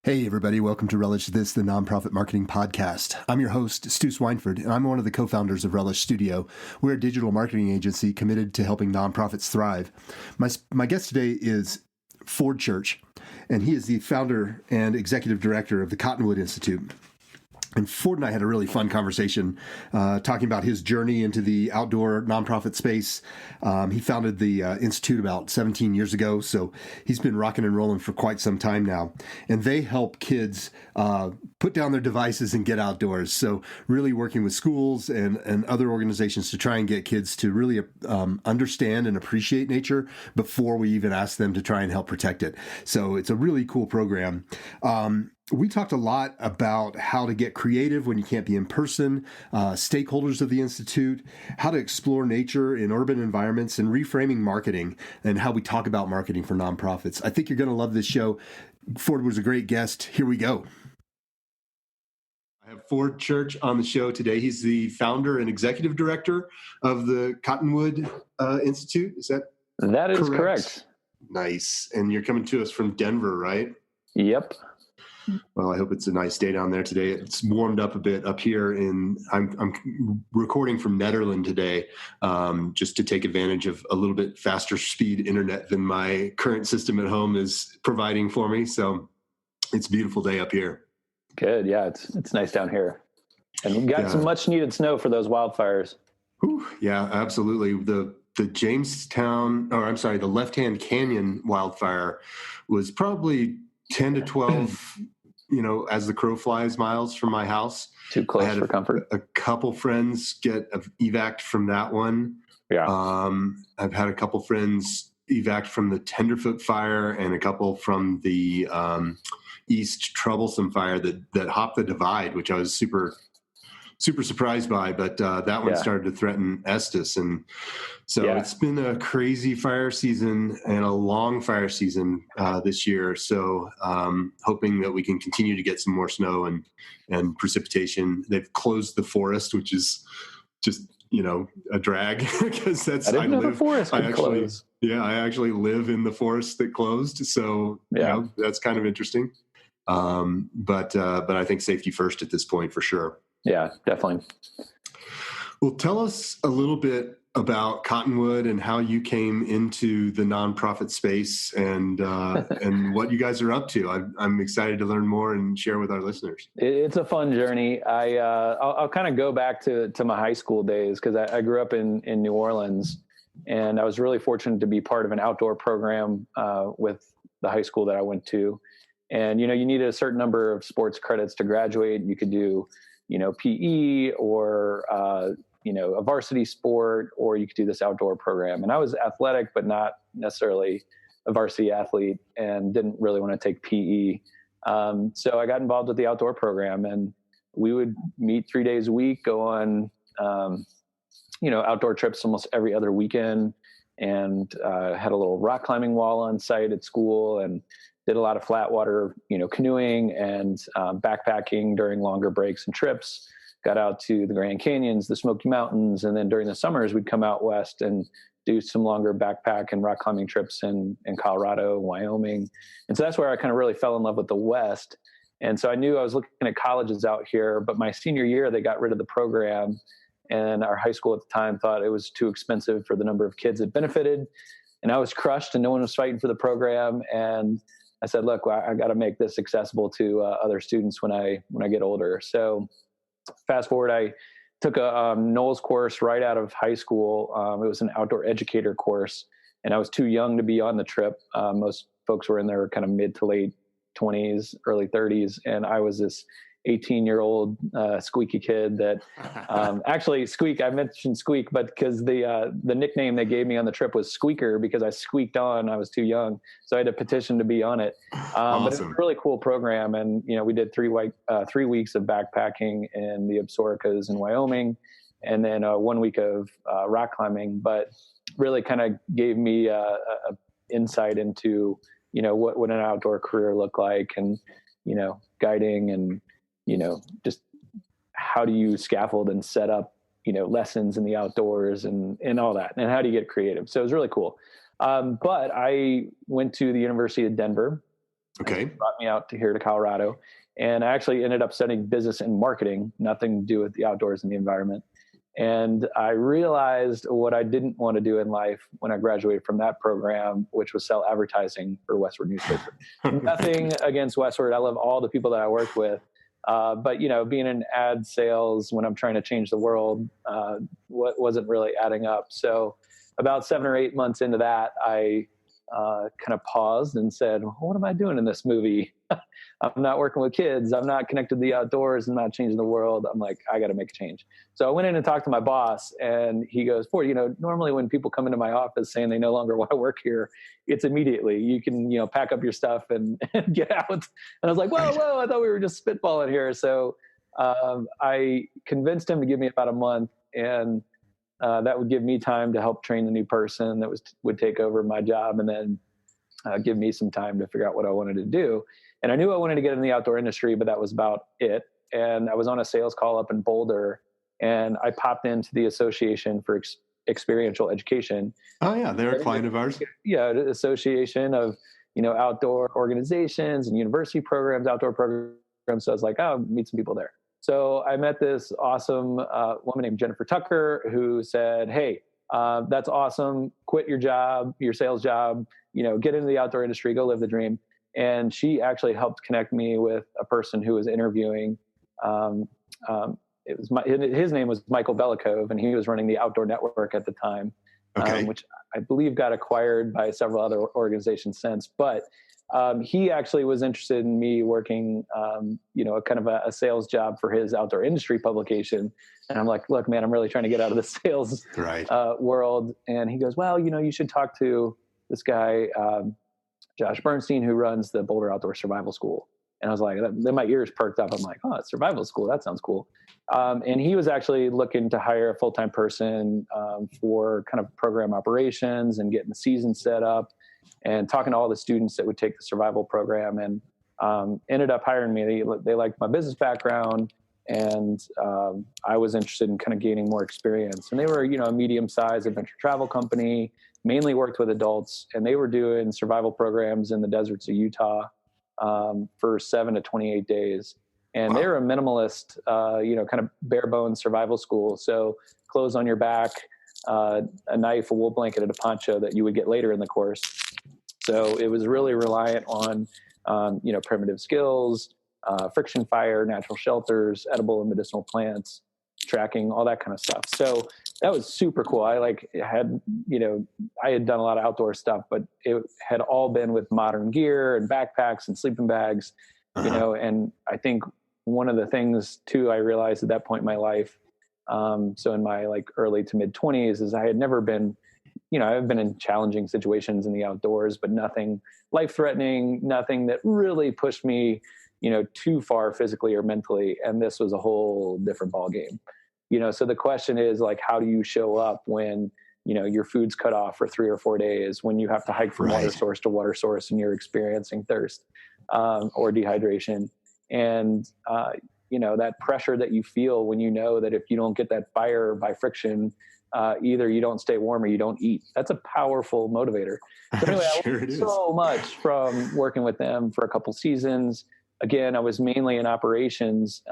Hey, everybody. Welcome to Relish This, the nonprofit marketing podcast. I'm your host, Stu Swineford, and I'm one of the co-founders of Relish Studio. We're a digital marketing agency committed to helping nonprofits thrive. My guest today is Ford Church, and he is the founder and executive director of the Cottonwood Institute. And Ford and I had a really fun conversation talking about his journey into the outdoor nonprofit space. He founded the Institute about 17 years ago, so he's been rocking and rolling for quite some time now. And they help kids put down their devices and get outdoors. So really working with schools and other organizations to try and get kids to really understand and appreciate nature before we even ask them to try and help protect it. So it's a really cool program. We talked a lot about how to get creative when you can't be in person, stakeholders of the Institute, how to explore nature in urban environments, and reframing marketing and how we talk about marketing for nonprofits. I think you're going to love this show. Ford was a great guest. Here we go. I have Ford Church on the show today. He's the founder and executive director of the Cottonwood Institute. Is that That is correct? Nice. And you're coming to us from Denver, right? Yep. Well, I hope it's a nice day down there today. It's warmed up a bit up here I'm recording from Netherlands today, just to take advantage of a little bit faster speed internet than my current system at home is providing for me. So it's a beautiful day up here. Good. Yeah. It's nice down here. And we got some much needed snow for those wildfires. Whew, yeah, absolutely. The Left Hand Canyon wildfire was probably 10 to 12, as the crow flies, miles from my house. Too close for comfort. A couple friends get evac from that one. Yeah. I've had a couple friends evac from the Tenderfoot fire and a couple from the East Troublesome fire that hopped the divide, which I was super surprised by, but that one started to threaten Estes. And so it's been a crazy fire season and a long fire season this year. So hoping that we can continue to get some more snow and precipitation. They've closed the forest, which is just, a drag because I actually live in the forest that closed. So that's kind of interesting. But I think safety first at this point for sure. Yeah, definitely. Well, tell us a little bit about Cottonwood and how you came into the nonprofit space and what you guys are up to. I'm excited to learn more and share with our listeners. It's a fun journey. I'll kind of go back to my high school days because I grew up in New Orleans, and I was really fortunate to be part of an outdoor program with the high school that I went to. And, you needed a certain number of sports credits to graduate. You could do PE or, a varsity sport, or you could do this outdoor program. And I was athletic, but not necessarily a varsity athlete, and didn't really want to take PE. So I got involved with the outdoor program, and we would meet 3 days a week, go on, outdoor trips almost every other weekend, and had a little rock climbing wall on site at school, and did a lot of flat water, canoeing and backpacking during longer breaks and trips. Got out to the Grand Canyons, the Smoky Mountains, and then during the summers, we'd come out west and do some longer backpack and rock climbing trips in Colorado, Wyoming. And so that's where I kind of really fell in love with the West. And so I knew I was looking at colleges out here, but my senior year, they got rid of the program. And our high school at the time thought it was too expensive for the number of kids it benefited. And I was crushed, and no one was fighting for the program. And I said, look, I got to make this accessible to other students when I get older. So fast forward, I took a Knowles course right out of high school. It was an outdoor educator course, and I was too young to be on the trip. Most folks were in their kind of mid to late 20s, early 30s. And I was this 18-year-old squeaky kid that actually Squeak, I mentioned Squeak, but because the nickname they gave me on the trip was Squeaker because I squeaked on. I was too young. So I had a petition to be on it. Awesome. But it's a really cool program. And, we did 3 weeks of backpacking in the Absarokas in Wyoming, and then 1 week of rock climbing, but really kind of gave me a insight into, what an outdoor career looked like, and, guiding and, just how do you scaffold and set up, lessons in the outdoors and all that, and how do you get creative? So it was really cool. But I went to the University of Denver And Okay. he brought me out to here to Colorado. And I actually ended up studying business and marketing, nothing to do with the outdoors and the environment. And I realized what I didn't want to do in life when I graduated from that program, which was sell advertising for Westward newspaper. Nothing against Westward. I love all the people that I worked with. But, being in ad sales when I'm trying to change the world wasn't really adding up. So about 7 or 8 months into that, I kind of paused and said, well, what am I doing in this movie? I'm not working with kids. I'm not connected to the outdoors. I'm not changing the world. I'm like, I got to make a change. So I went in and talked to my boss, and he goes, boy, normally when people come into my office saying they no longer want to work here, it's immediately. You can, pack up your stuff and get out. And I was like, whoa, I thought we were just spitballing here. So I convinced him to give me about a month, and that would give me time to help train the new person that would take over my job, and then give me some time to figure out what I wanted to do. And I knew I wanted to get in the outdoor industry, but that was about it. And I was on a sales call up in Boulder, and I popped into the Association for Experiential Education. Oh yeah, they're a client of ours. Yeah, the Association of outdoor organizations and university programs, outdoor programs. So I was like, oh, meet some people there. So I met this awesome woman named Jennifer Tucker, who said, hey, that's awesome. Quit your job, your sales job, get into the outdoor industry, go live the dream. And she actually helped connect me with a person who was interviewing. His name was Michael Belikov, and he was running the Outdoor Network at the time, which I believe got acquired by several other organizations since. But he actually was interested in me working, kind of a sales job for his outdoor industry publication. And I'm like, look, man, I'm really trying to get out of the sales world. And he goes, well, you should talk to this guy, Josh Bernstein, who runs the Boulder Outdoor Survival School. And I was like, then my ears perked up. I'm like, oh, survival school. That sounds cool. And he was actually looking to hire a full-time person for kind of program operations and getting the season set up and talking to all the students that would take the survival program, and ended up hiring me. They liked my business background, and I was interested in kind of gaining more experience. And they were, a medium-sized adventure travel company, mainly worked with adults, and they were doing survival programs in the deserts of Utah for 7 to 28 days. And they were a minimalist, kind of bare bones survival school. So clothes on your back, a knife, a wool blanket, and a poncho that you would get later in the course. So it was really reliant on, primitive skills, friction fire, natural shelters, edible and medicinal plants, tracking, all that kind of stuff. So that was super cool. I had done a lot of outdoor stuff, but it had all been with modern gear and backpacks and sleeping bags, and I think one of the things too, I realized at that point in my life, so in my early to mid 20s, is I had never been, I've been in challenging situations in the outdoors, but nothing life-threatening, nothing that really pushed me, too far physically or mentally. And this was a whole different ballgame. So the question is how do you show up when, your food's cut off for 3 or 4 days, when you have to hike from water source to water source and you're experiencing thirst or dehydration. And, that pressure that you feel when that if you don't get that fire by friction, either you don't stay warm or you don't eat. That's a powerful motivator. So anyway, I learned so much from working with them for a couple seasons. Again, I was mainly in operations,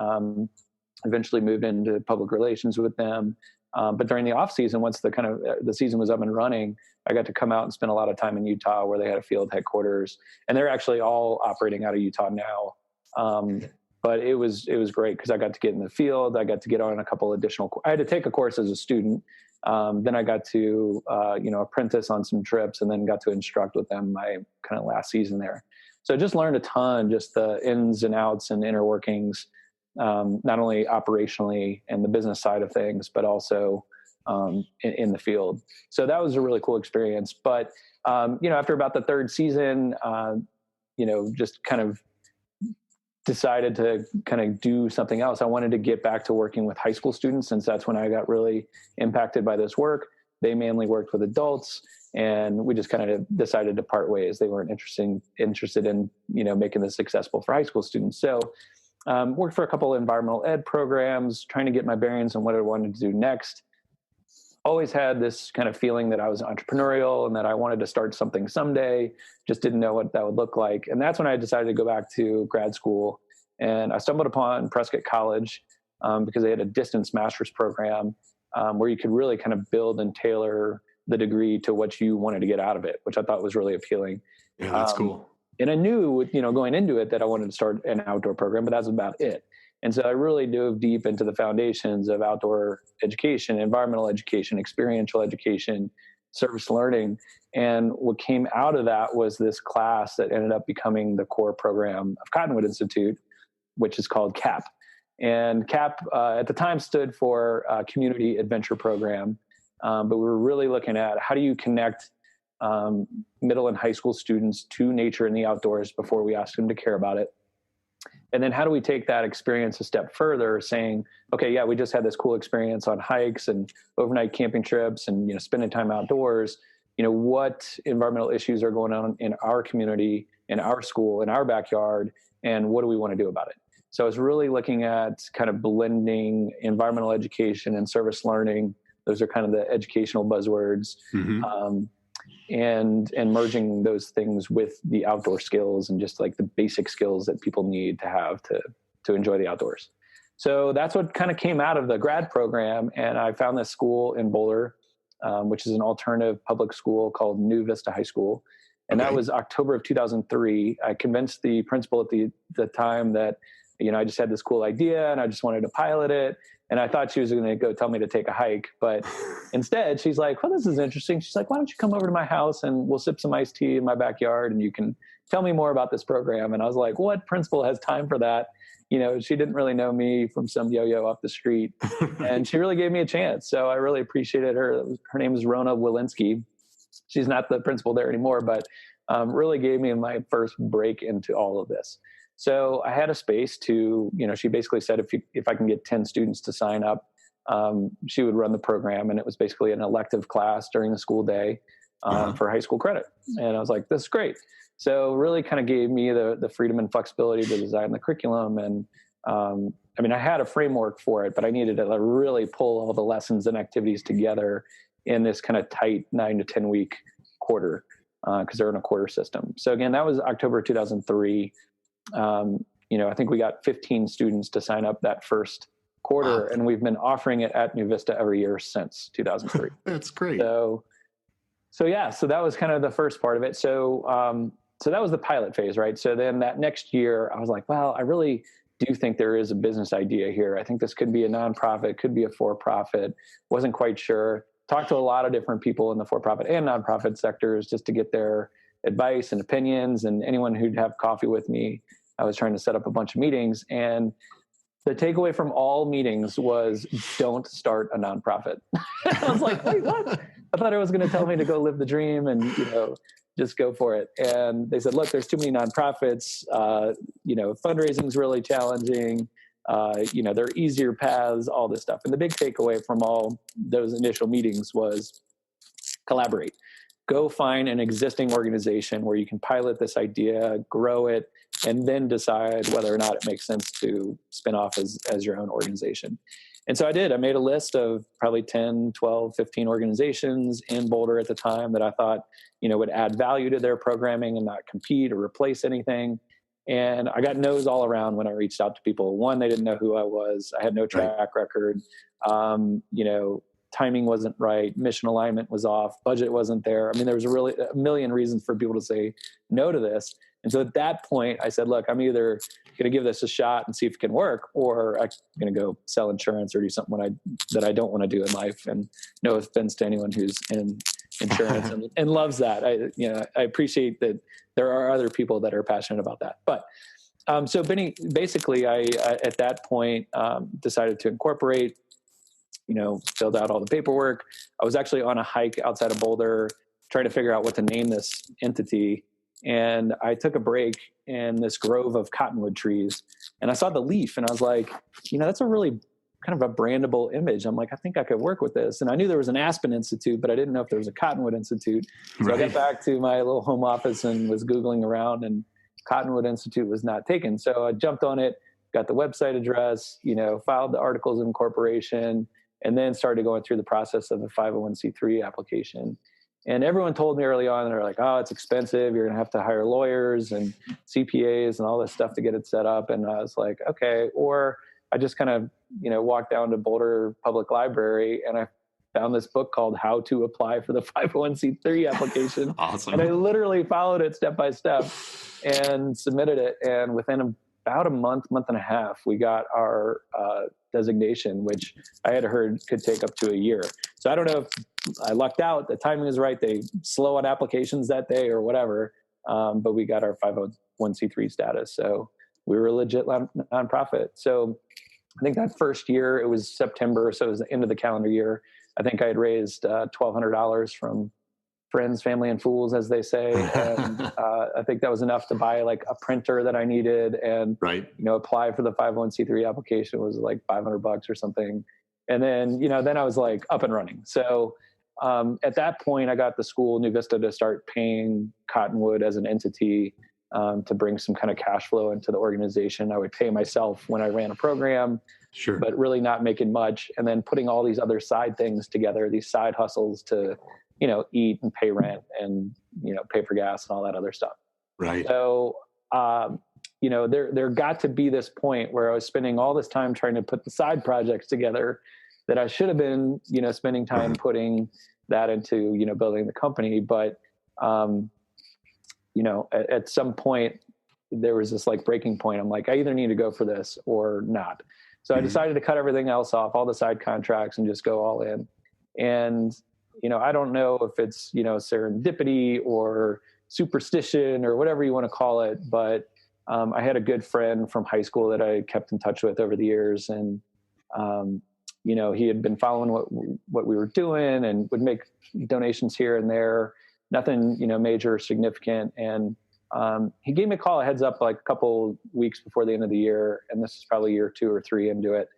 eventually moved into public relations with them. But during the off season, once the season was up and running, I got to come out and spend a lot of time in Utah, where they had a field headquarters, and they're actually all operating out of Utah now. But it was great because I got to get in the field. I got to get on a couple additional. I had to take a course as a student. Then I got to apprentice on some trips, and then got to instruct with them my kind of last season there. So I just learned a ton, just the ins and outs and inner workings, not only operationally and the business side of things, but also in the field. So that was a really cool experience. But after about the third season, just kind of decided to kind of do something else. I wanted to get back to working with high school students, since that's when I got really impacted by this work. They mainly worked with adults, and we just kind of decided to part ways. They weren't interested in, making this successful for high school students. So worked for a couple of environmental ed programs, trying to get my bearings on what I wanted to do next. always had this kind of feeling that I was entrepreneurial and that I wanted to start something someday, just didn't know what that would look like. And that's when I decided to go back to grad school. And I stumbled upon Prescott College because they had a distance master's program where you could really kind of build and tailor the degree to what you wanted to get out of it, which I thought was really appealing. Yeah, that's cool. And I knew, going into it that I wanted to start an outdoor program, but that's about it. And so I really dove deep into the foundations of outdoor education, environmental education, experiential education, service learning. And what came out of that was this class that ended up becoming the core program of Cottonwood Institute, which is called CAP. And CAP at the time stood for Community Adventure Program. But we were really looking at how do you connect middle and high school students to nature and the outdoors before we ask them to care about it. And then how do we take that experience a step further, saying, okay, yeah, we just had this cool experience on hikes and overnight camping trips and, spending time outdoors. What environmental issues are going on in our community, in our school, in our backyard, and what do we want to do about it? So I was really looking at kind of blending environmental education and service learning. Those are kind of the educational buzzwords. Mm-hmm. And merging those things with the outdoor skills and just like the basic skills that people need to have to enjoy the outdoors. So that's what kind of came out of the grad program. And I found this school in Boulder, which is an alternative public school called New Vista High School. And that was October of 2003. I convinced the principal at the time that, I just had this cool idea and I just wanted to pilot it. And I thought she was going to go tell me to take a hike. But instead, she's like, well, this is interesting. She's like, why don't you come over to my house and we'll sip some iced tea in my backyard and you can tell me more about this program. And I was like, what principal has time for that? She didn't really know me from some yo-yo off the street. And she really gave me a chance. So I really appreciated her. Her name is Rona Walensky. She's not the principal there anymore, but really gave me my first break into all of this. So I had a space to, she basically said, if I can get 10 students to sign up, she would run the program. And it was basically an elective class during the school day for high school credit. And I was like, this is great. So really kind of gave me the freedom and flexibility to design the curriculum. And I had a framework for it, but I needed to really pull all the lessons and activities together in this kind of tight 9 to 10 week quarter because they're in a quarter system. So again, that was October 2003. I think we got 15 students to sign up that first quarter, and we've been offering it at New Vista every year since 2003. That's great. So that was kind of the first part of it. So that was the pilot phase, right? So then that next year I was like, well, I really do think there is a business idea here. I think this could be a nonprofit, could be a for-profit. Wasn't quite sure. Talked to a lot of different people in the for-profit and nonprofit sectors just to get their advice and opinions, and anyone who'd have coffee with me. I was trying to set up a bunch of meetings, and the takeaway from all meetings was don't start a nonprofit. I was like, wait, what? I thought it was going to tell me to go live the dream and, just go for it. And they said, look, there's too many nonprofits. Fundraising is really challenging. There are easier paths, all this stuff. And the big takeaway from all those initial meetings was collaborate. Go find an existing organization where you can pilot this idea, grow it, and then decide whether or not it makes sense to spin off as your own organization. And so I did. I made a list of probably 10, 12, 15 organizations in Boulder at the time that I thought, would add value to their programming and not compete or replace anything. And I got no's all around when I reached out to people. One, they didn't know who I was. I had no track record. Timing wasn't right. Mission alignment was off. Budget wasn't there. There was really a million reasons for people to say no to this. And so at that point, I said, look, I'm either going to give this a shot and see if it can work, or I'm going to go sell insurance or do something that I don't want to do in life. And no offense to anyone who's in insurance and loves that. I appreciate that there are other people that are passionate about that. But so basically, I at that point decided to incorporate, filled out all the paperwork. I was actually on a hike outside of Boulder trying to figure out what to name this entity. And I took a break in this grove of cottonwood trees, and I saw the leaf, and I was like, that's a really kind of a brandable image. I'm like, I think I could work with this. And I knew there was an Aspen Institute, but I didn't know if there was a Cottonwood Institute. So I got back to my little home office and was Googling around, and Cottonwood Institute was not taken. So I jumped on it, got the website address, filed the articles of incorporation, and then started going through the process of the 501c3 application. And everyone told me early on, they're like, oh, it's expensive. You're going to have to hire lawyers and CPAs and all this stuff to get it set up. And I was like, okay. Or I just kind of, walked down to Boulder Public Library and I found this book called How to Apply for the 501c3 application. Awesome. And I literally followed it step by step and submitted it. And within about a month and a half, we got our designation, which I had heard could take up to a year. So I don't know if I lucked out. The timing was right. They slow on applications that day or whatever. But we got our 501c3 status. So we were a legit nonprofit. So I think that first year, it was September. So it was the end of the calendar year. I think I had raised $1,200 from friends, family, and fools, as they say. And I think that was enough to buy like a printer that I needed and, apply for the 501c3 application. It was like $500 or something. And then, then I was like up and running. So at that point, I got the school, New Vista, to start paying Cottonwood as an entity to bring some kind of cash flow into the organization. I would pay myself when I ran a program, but really not making much. And then putting all these other side things together, these side hustles to, eat and pay rent and, pay for gas and all that other stuff. Right. So, there got to be this point where I was spending all this time trying to put the side projects together that I should have been, spending time putting that into, building the company. But, at some point there was this like breaking point. I'm like, I either need to go for this or not. So I decided to cut everything else off, all the side contracts, and just go all in. And, I don't know if it's, serendipity or superstition or whatever you want to call it. But I had a good friend from high school that I kept in touch with over the years. And, he had been following what we were doing and would make donations here and there. Nothing, major or significant. And he gave me a call, a heads up, like a couple weeks before the end of the year. And this is probably year 2 or 3 into it.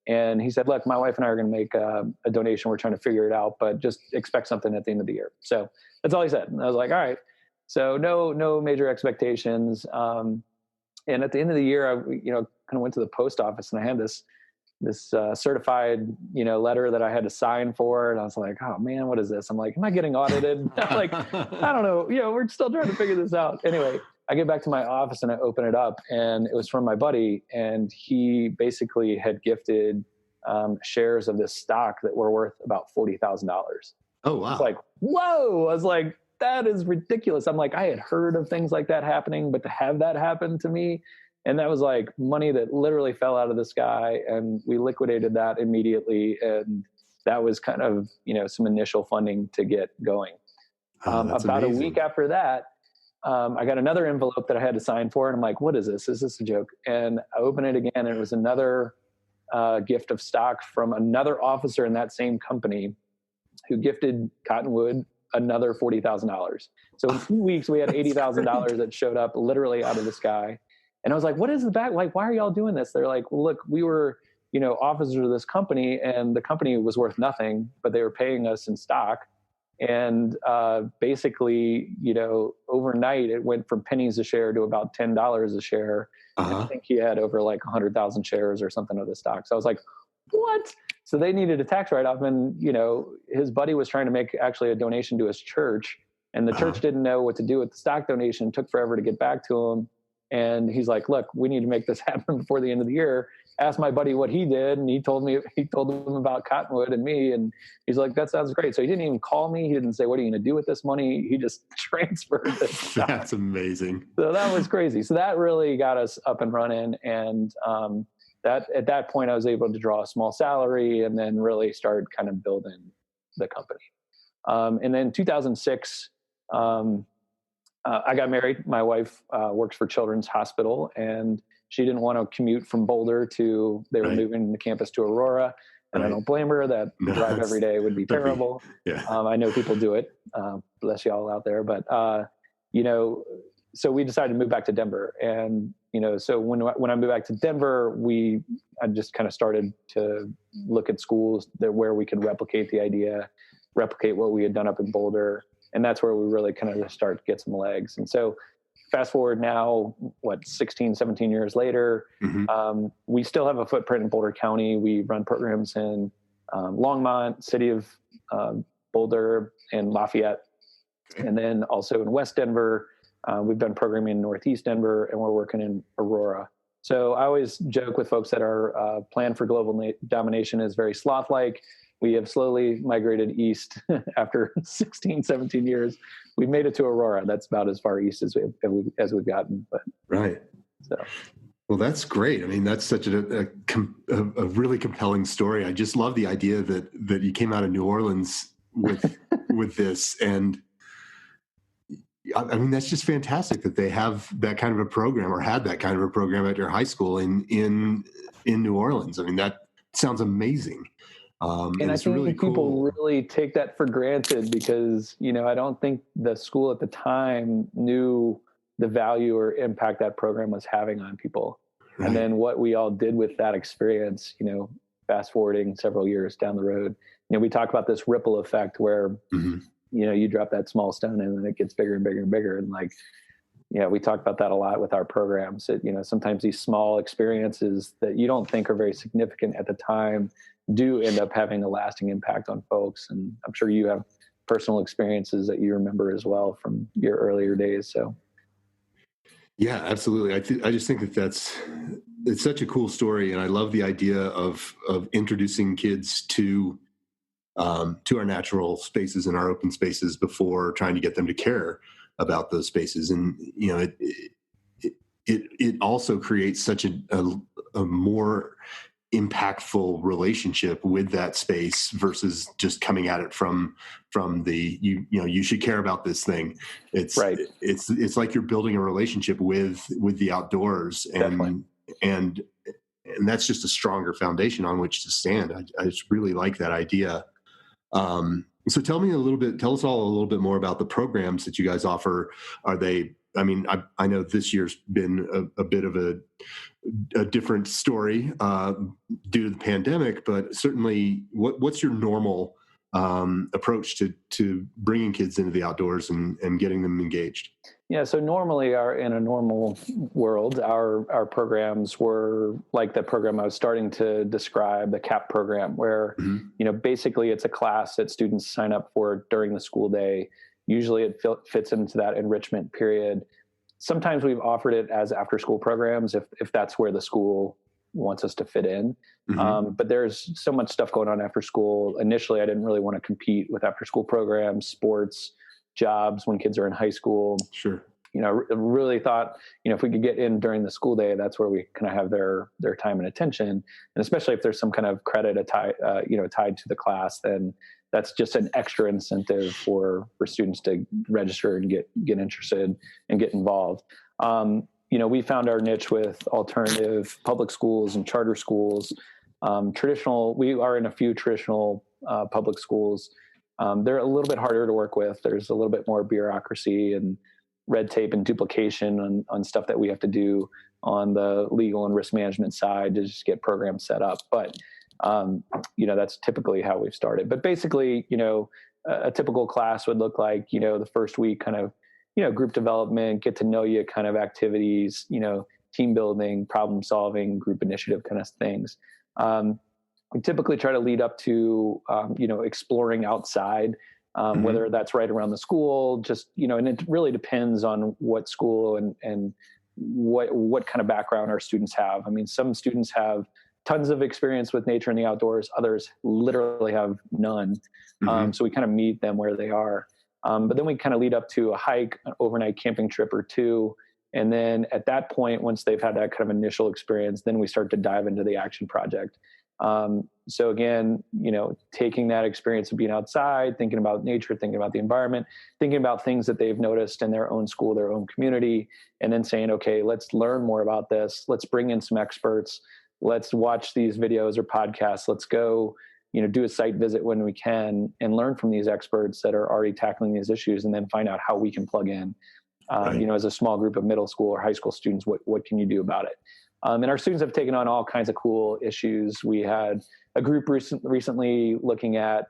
And he said, look, my wife and I are going to make a donation. We're trying to figure it out, but just expect something at the end of the year. So that's all he said. And I was like, all right. So no major expectations. And at the end of the year, I, kind of went to the post office and I had this certified, letter that I had to sign for. And I was like, oh man, what is this? I'm like, am I getting audited? I'm like, I don't know. We're still trying to figure this out. Anyway, I get back to my office and I open it up and it was from my buddy. And he basically had gifted shares of this stock that were worth about $40,000. Oh, wow. I was like, whoa. I was like, that is ridiculous. I'm like, I had heard of things like that happening, but to have that happen to me, and that was like money that literally fell out of the sky, and we liquidated that immediately. And that was kind of, some initial funding to get going. About amazing. A week after that, I got another envelope that I had to sign for. And I'm like, what is this? Is this a joke? And I open it again, and it was another gift of stock from another officer in that same company who gifted Cottonwood another $40,000. So in 2 weeks, we had $80,000 that showed up literally out of the sky. And I was like, what is the back? Like, why are y'all doing this? They're like, well, look, we were, officers of this company, and the company was worth nothing, but they were paying us in stock. And basically, overnight, it went from pennies a share to about $10 a share. I think he had over like 100,000 shares or something of the stock. So I was like, what? So they needed a tax write-off. And, his buddy was trying to make actually a donation to his church. And the church didn't know what to do with the stock donation. It took forever to get back to him. And he's like, look, we need to make this happen before the end of the year. Asked my buddy what he did. And he told him about Cottonwood and me. And he's like, that sounds great. So he didn't even call me. He didn't say, what are you going to do with this money? He just transferred this. That's amazing. So that was crazy. So that really got us up and running. And that at that point, I was able to draw a small salary and then really start kind of building the company. And then 2006, I got married. My wife works for Children's Hospital, and she didn't want to commute from Boulder they were moving the campus to Aurora. And I don't blame her. That drive every day would be terrible. I know people do it. Bless y'all out there. But, so we decided to move back to Denver. And, so when I moved back to Denver, I just kind of started to look at schools where we could replicate the idea, replicate what we had done up in Boulder. And that's where we really kind of just start to get some legs. And so fast forward now, 16, 17 years later, we still have a footprint in Boulder County. We run programs in Longmont, city of Boulder, and Lafayette. And then also in West Denver, we've done programming in Northeast Denver, and we're working in Aurora. So I always joke with folks that our plan for global domination is very sloth-like. We have slowly migrated east after 16, 17 years. We've made it to Aurora. That's about as far east as we've gotten. But right. So. Well, that's great. I mean, that's such a really compelling story. I just love the idea that you came out of New Orleans with with this, and I mean, that's just fantastic that they have that kind of a program, or had that kind of a program at your high school in New Orleans. I mean, that sounds amazing. And I think really people cool. really take that for granted because, I don't think the school at the time knew the value or impact that program was having on people. Right. And then what we all did with that experience, fast forwarding several years down the road, we talk about this ripple effect where, you drop that small stone and then it gets bigger and bigger and bigger. And we talk about that a lot with our programs. Sometimes these small experiences that you don't think are very significant at the time do end up having a lasting impact on folks. And I'm sure you have personal experiences that you remember as well from your earlier days. So. Yeah, absolutely. I just think it's such a cool story. And I love the idea of introducing kids to our natural spaces and our open spaces before trying to get them to care about those spaces. And, it also creates such a more impactful relationship with that space versus just coming at it from the you should care about this thing. It's right. It's like you're building a relationship with the outdoors, and that's just a stronger foundation on which to stand. I just really like that idea. So tell us all a little bit more about the programs that you guys offer. Are they, I know this year's been a bit of a different story due to the pandemic, but certainly what's your normal approach to bringing kids into the outdoors and getting them engaged? Yeah, so normally in a normal world, our programs were like the program I was starting to describe, the CAP program, where basically it's a class that students sign up for during the school day. Usually it fits into that enrichment period. Sometimes we've offered it as after-school programs if that's where the school wants us to fit in. But there's so much stuff going on after school. Initially, I didn't really want to compete with after-school programs, sports, jobs when kids are in high school. Sure. Really thought, if we could get in during the school day, that's where we kind of have their time and attention. And especially if there's some kind of credit tied to the class, then that's just an extra incentive for students to register and get interested and get involved. We found our niche with alternative public schools and charter schools. We are in a few traditional public schools. They're a little bit harder to work with. There's a little bit more bureaucracy and red tape and duplication on stuff that we have to do on the legal and risk management side to just get programs set up. But, that's typically how we've started. But basically, a typical class would look like, the first week kind of, group development, get to know you kind of activities, team building, problem solving, group initiative kind of things. We typically try to lead up to, exploring outside, whether that's right around the school, just, and it really depends on what school and what kind of background our students have. Some students have tons of experience with nature and the outdoors. Others literally have none. So we kind of meet them where they are. But then we kind of lead up to a hike, an overnight camping trip or two. And then at that point, once they've had that kind of initial experience, then we start to dive into the action project. So again, taking that experience of being outside, thinking about nature, thinking about the environment, thinking about things that they've noticed in their own school, their own community, and then saying, okay, let's learn more about this. Let's bring in some experts. Let's watch these videos or podcasts. Let's go, do a site visit when we can and learn from these experts that are already tackling these issues, and then find out how we can plug in. Right. As a small group of middle school or high school students, what can you do about it? And our students have taken on all kinds of cool issues. We had a group recently looking at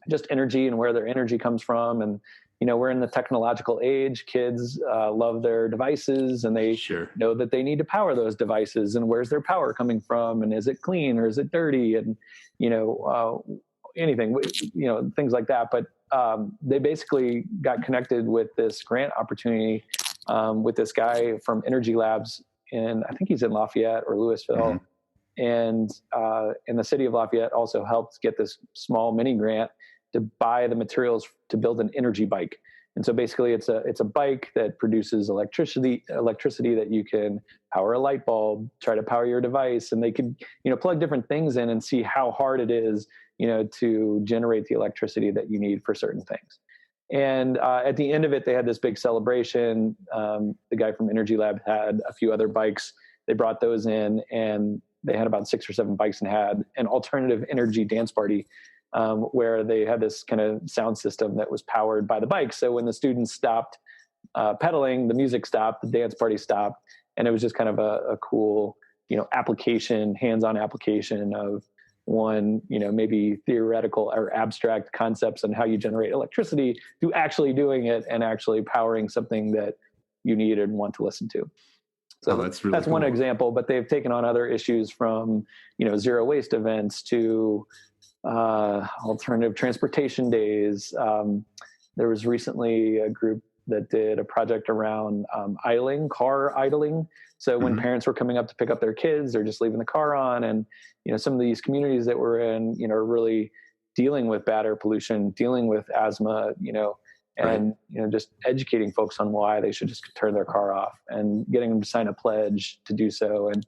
just energy and where their energy comes from. And we're in the technological age. Kids love their devices, and they know that they need to power those devices, and where's their power coming from, and is it clean or is it dirty, and anything, things like that. But they basically got connected with this grant opportunity with this guy from Energy Labs, and I think he's in Lafayette or Louisville. And the city of Lafayette also helped get this small mini grant to buy the materials to build an energy bike. And so basically it's a bike that produces electricity that you can power a light bulb, try to power your device, and they could, plug different things in and see how hard it is, to generate the electricity that you need for certain things. And at the end of it, they had this big celebration. The guy from Energy Lab had a few other bikes. They brought those in, and they had about 6 or 7 bikes, and had an alternative energy dance party where they had this kind of sound system that was powered by the bike. So when the students stopped pedaling, the music stopped, the dance party stopped, and it was just kind of a cool, application, hands-on application of one, maybe theoretical or abstract concepts on how you generate electricity to actually doing it and actually powering something that you need and want to listen to. So that's cool. One example, but they've taken on other issues from, zero waste events to alternative transportation days. There was recently a group that did a project around car idling. So when parents were coming up to pick up their kids, they're just leaving the car on. And, some of these communities that we're in, are really dealing with bad air pollution, dealing with asthma, and, just educating folks on why they should just turn their car off and getting them to sign a pledge to do so. And,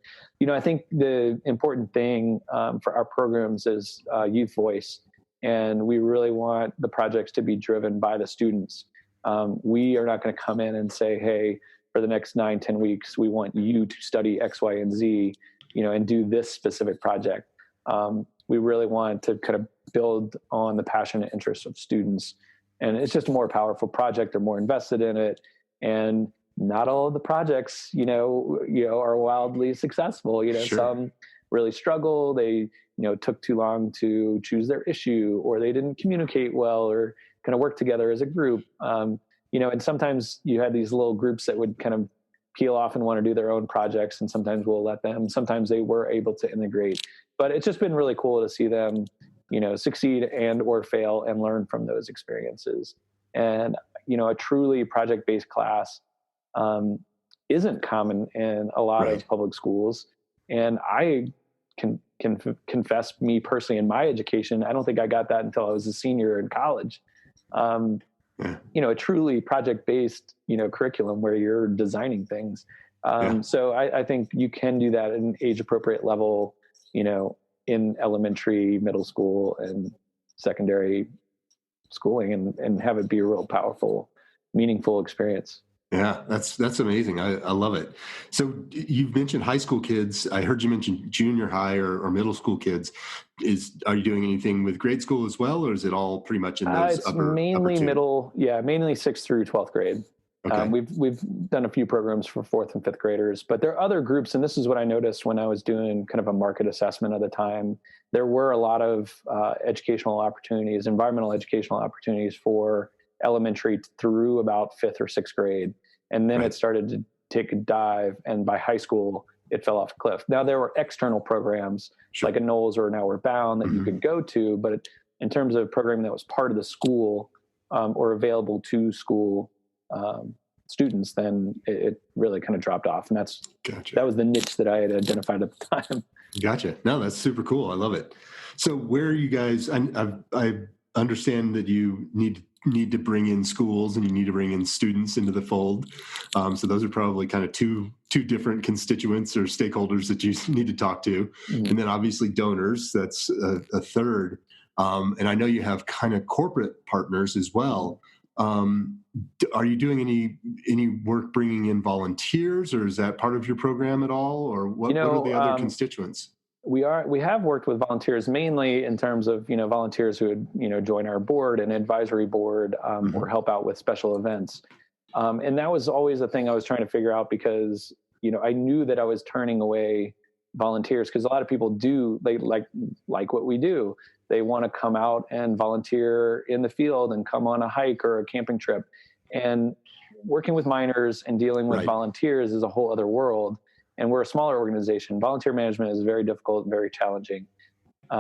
I think the important thing for our programs is youth voice. And we really want the projects to be driven by the students. We are not going to come in and say, hey, for the next 9-10 weeks, we want you to study X, Y, and Z, and do this specific project. We really want to kind of build on the passion and interest of students. And it's just a more powerful project. They're more invested in it. And not all of the projects, are wildly successful. Some really struggle. They, took too long to choose their issue, or they didn't communicate well, or kind of work together as a group. And sometimes you had these little groups that would kind of peel off and want to do their own projects. And sometimes we'll let them, sometimes they were able to integrate, but it's just been really cool to see them, succeed and or fail and learn from those experiences. And, a truly project-based class isn't common in a lot of public schools. And I can confess, me personally, in my education, I don't think I got that until I was a senior in college. A truly project-based, curriculum where you're designing things. So I think you can do that at an age-appropriate level, in elementary, middle school, and secondary schooling, and have it be a real powerful, meaningful experience. Yeah, that's amazing. I love it. So you've mentioned high school kids. I heard you mention junior high or middle school kids. Are you doing anything with grade school as well, or is it all pretty much in those it's mainly upper middle? Yeah, mainly 6th through 12th grade. Okay. We've done a few programs for 4th and 5th graders, but there are other groups, and this is what I noticed when I was doing kind of a market assessment at the time. There were a lot of educational opportunities, environmental educational opportunities for elementary through about 5th or 6th grade. And then it started to take a dive, and by high school, it fell off a cliff. Now, there were external programs like a Knowles or an Outward Bound that you could go to, but in terms of programming that was part of the school or available to school students, then it really kind of dropped off. And that was the niche that I had identified at the time. Gotcha. No, that's super cool. I love it. So where are you guys? I understand that you need to bring in schools and you need to bring in students into the fold. So those are probably kind of two different constituents or stakeholders that you need to talk to. Mm-hmm. And then obviously donors, that's a third. And I know you have kind of corporate partners as well. Are you doing any work bringing in volunteers, or is that part of your program at all? Or what are the other constituents? We have worked with volunteers, mainly in terms of, volunteers who would, join our board and advisory board, or help out with special events. And that was always a thing I was trying to figure out, because, I knew that I was turning away volunteers, because a lot of people they like what we do. they want to come out and volunteer in the field and come on a hike or a camping trip. And working with miners and dealing with volunteers is a whole other world. And we're a smaller organization. Volunteer management is very difficult and very challenging.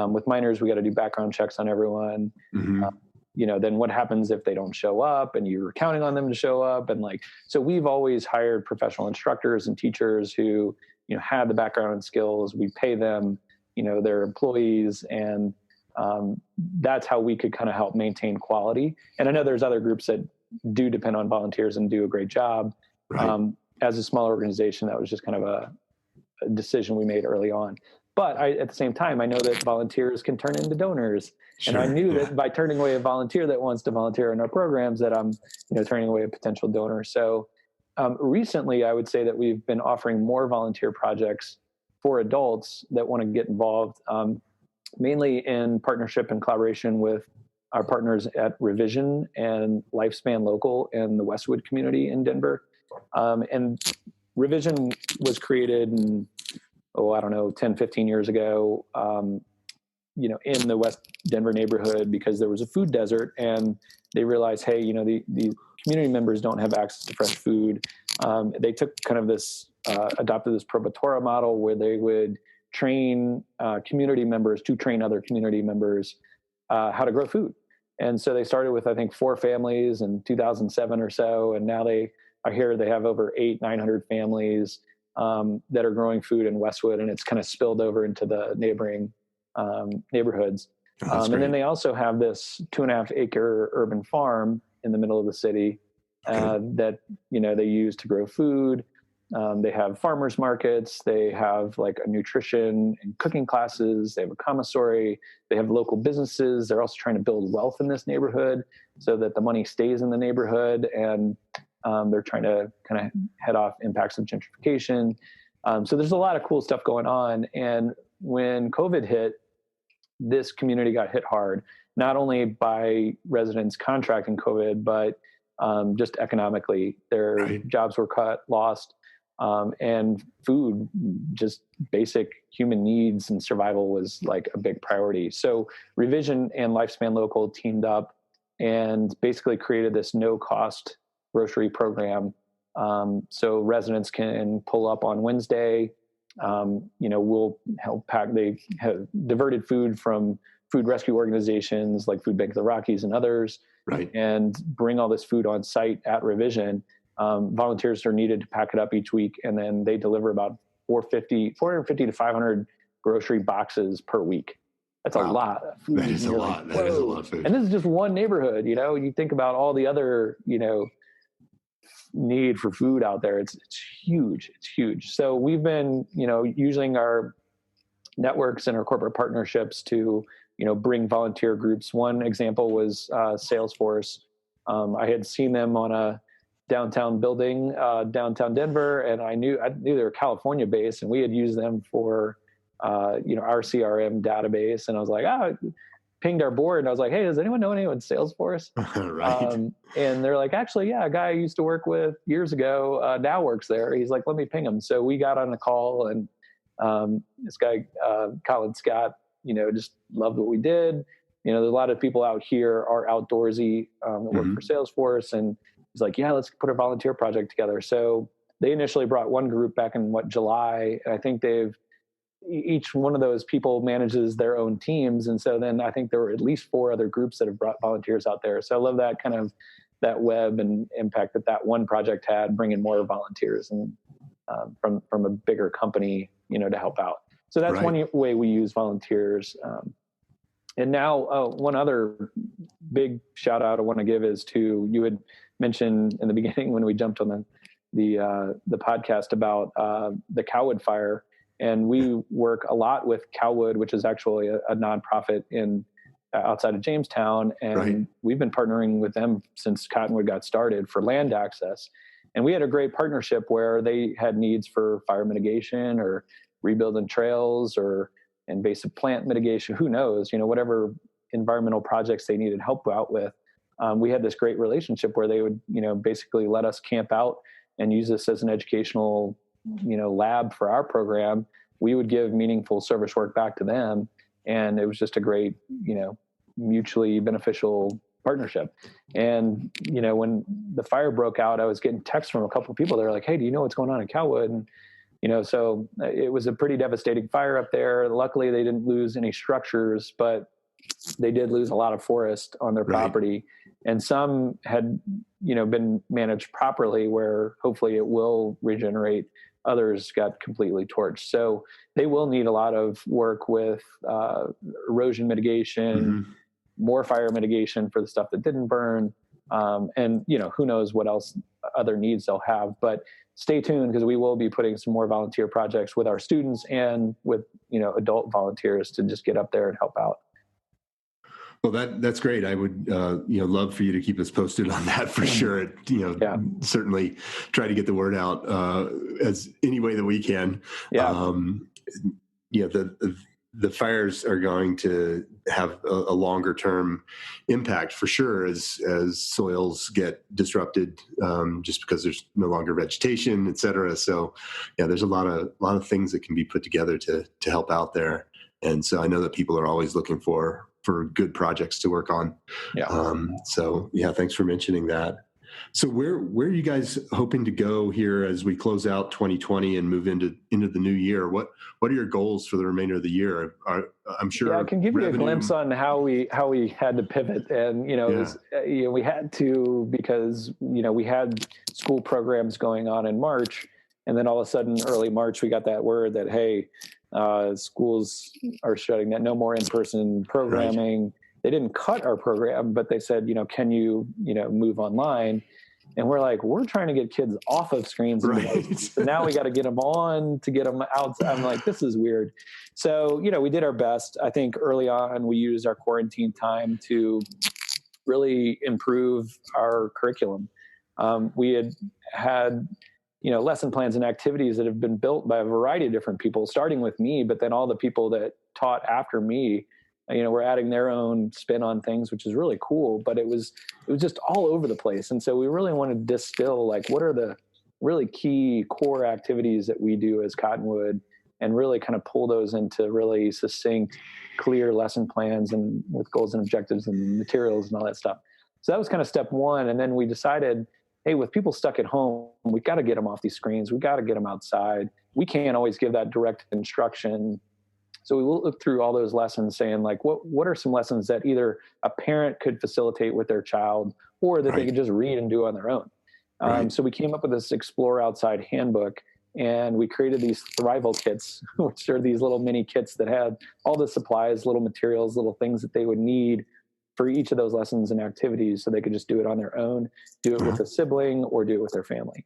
With miners, we got to do background checks on everyone. Then what happens if they don't show up and you're counting on them to show up? And so we've always hired professional instructors and teachers who, have the background and skills. We pay them, they're employees. And that's how we could kind of help maintain quality. And I know there's other groups that do depend on volunteers and do a great job. As a smaller organization, that was just kind of a decision we made early on. But at the same time, I know that volunteers can turn into donors. Sure, and I knew that by turning away a volunteer that wants to volunteer in our programs, that I'm, turning away a potential donor. So recently, I would say that we've been offering more volunteer projects for adults that want to get involved, mainly in partnership and collaboration with our partners at Revision and Lifespan Local in the Westwood community in Denver. And Revision was created in, 10, 15 years ago, in the West Denver neighborhood because there was a food desert, and they realized, hey, the community members don't have access to fresh food. They took kind of adopted this probatora model where they would train community members to train other community members how to grow food. And so they started with, I think, 4 families in 2007 or so. And now they have over 900 families that are growing food in Westwood, and it's kind of spilled over into the neighboring neighborhoods. And then they also have this 2.5 acre urban farm in the middle of the city that, they use to grow food. They have farmers markets. They have a nutrition and cooking classes. They have a commissary. They have local businesses. They're also trying to build wealth in this neighborhood so that the money stays in the neighborhood. And they're trying to kind of head off impacts of gentrification. So there's a lot of cool stuff going on. And when COVID hit, this community got hit hard, not only by residents contracting COVID, but just economically. Their jobs were lost. And food, just basic human needs and survival was a big priority. So Revision and Lifespan Local teamed up and basically created this no-cost grocery program. So residents can pull up on Wednesday. We'll help pack. They have diverted food from food rescue organizations like Food Bank of the Rockies and others, and bring all this food on site at Revision. Volunteers are needed to pack it up each week, and then they deliver about 450 to 500 grocery boxes per week. That's a lot of food. That is a lot. That is a lot of food. And this is just one neighborhood. You think about all the other, need for food out there. It's huge. It's huge. So we've been, using our networks and our corporate partnerships to, bring volunteer groups. One example was Salesforce. I had seen them on a downtown building, downtown Denver, and I knew they were California based, and we had used them for, our CRM database. And I was like, pinged our board, and I was like, hey, does anyone know anyone at Salesforce? And they're like, actually, yeah, a guy I used to work with years ago now works there. He's like, let me ping him. So we got on a call, and this guy, Colin Scott, just loved what we did. There's a lot of people out here are outdoorsy that work for Salesforce, and he's like, yeah, let's put a volunteer project together. So they initially brought one group back in July, and I think each one of those people manages their own teams. And so then I think there were at least 4 other groups that have brought volunteers out there. So I love that kind of that web and impact that one project had, bringing more volunteers and from a bigger company, to help out. So that's one way we use volunteers. And now one other big shout out I want to give is to, you had mentioned in the beginning when we jumped on the podcast about the Cottonwood fire. And we work a lot with Cottonwood, which is actually a nonprofit outside of Jamestown. And we've been partnering with them since Cottonwood got started for land access. And we had a great partnership where they had needs for fire mitigation or rebuilding trails or invasive plant mitigation, who knows, whatever environmental projects they needed help out with. We had this great relationship where they would, basically let us camp out and use this as an educational lab for our program. We would give meaningful service work back to them. And it was just a great, mutually beneficial partnership. And, when the fire broke out, I was getting texts from a couple of people. They're like, "Hey, do you know what's going on in Cottonwood?" And, so it was a pretty devastating fire up there. Luckily they didn't lose any structures, but they did lose a lot of forest on their property. And some had, been managed properly where hopefully it will regenerate. Others got completely torched. So they will need a lot of work with erosion mitigation, more fire mitigation for the stuff that didn't burn. And, who knows what else other needs they'll have, but stay tuned because we will be putting some more volunteer projects with our students and with, adult volunteers to just get up there and help out. Well, that's great. I would, love for you to keep us posted on that for sure. Certainly try to get the word out as any way that we can. The fires are going to have a longer term impact for sure as soils get disrupted, just because there's no longer vegetation, et cetera. So there's a lot of things that can be put together to help out there. And so I know that people are always looking for good projects to work on. Thanks for mentioning that. So where are you guys hoping to go here as we close out 2020 and move into the new year? What are your goals for the remainder of the year? I'm sure I can give you a glimpse on how we had to pivot, and we had to because we had school programs going on in March, and then all of a sudden early March we got that word that hey, schools are shutting down, no more in-person programming. Right. They didn't cut our program, but they said, can you move online? And we're like, we're trying to get kids off of screens. Right. So now we got to get them on to get them out. I'm like, this is weird. So, we did our best. I think early on we used our quarantine time to really improve our curriculum. We had lesson plans and activities that have been built by a variety of different people, starting with me, but then all the people that taught after me, we're adding their own spin on things, which is really cool, but it was just all over the place. And so we really wanted to distill, what are the really key core activities that we do as Cottonwood, and really kind of pull those into really succinct, clear lesson plans and with goals and objectives and materials and all that stuff. So that was kind of step one. And then we decided, hey, with people stuck at home, we've got to get them off these screens. We've got to get them outside. We can't always give that direct instruction. So we will look through all those lessons saying, what are some lessons that either a parent could facilitate with their child or that they could just read and do on their own. So we came up with this Explore Outside handbook, and we created these Thrival kits, which are these little mini kits that had all the supplies, little materials, little things that they would need for each of those lessons and activities, so they could just do it on their own, do it with a sibling, or do it with their family.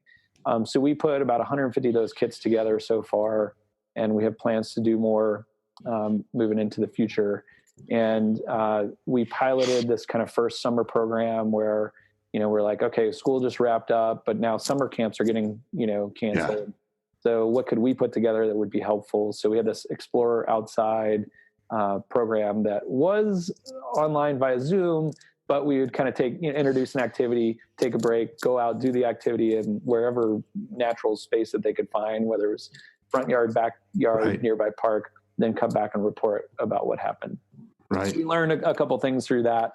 So we put about 150 of those kits together so far, and we have plans to do more moving into the future. And we piloted this kind of first summer program where, we're like, okay, school just wrapped up, but now summer camps are getting, canceled. So what could we put together that would be helpful? So we had this Explore Outside program that was online via Zoom, but we would kind of introduce an activity, take a break, go out, do the activity in wherever natural space that they could find, whether it was front yard, backyard, nearby park, then come back and report about what happened. Right. So we learned a couple things through that.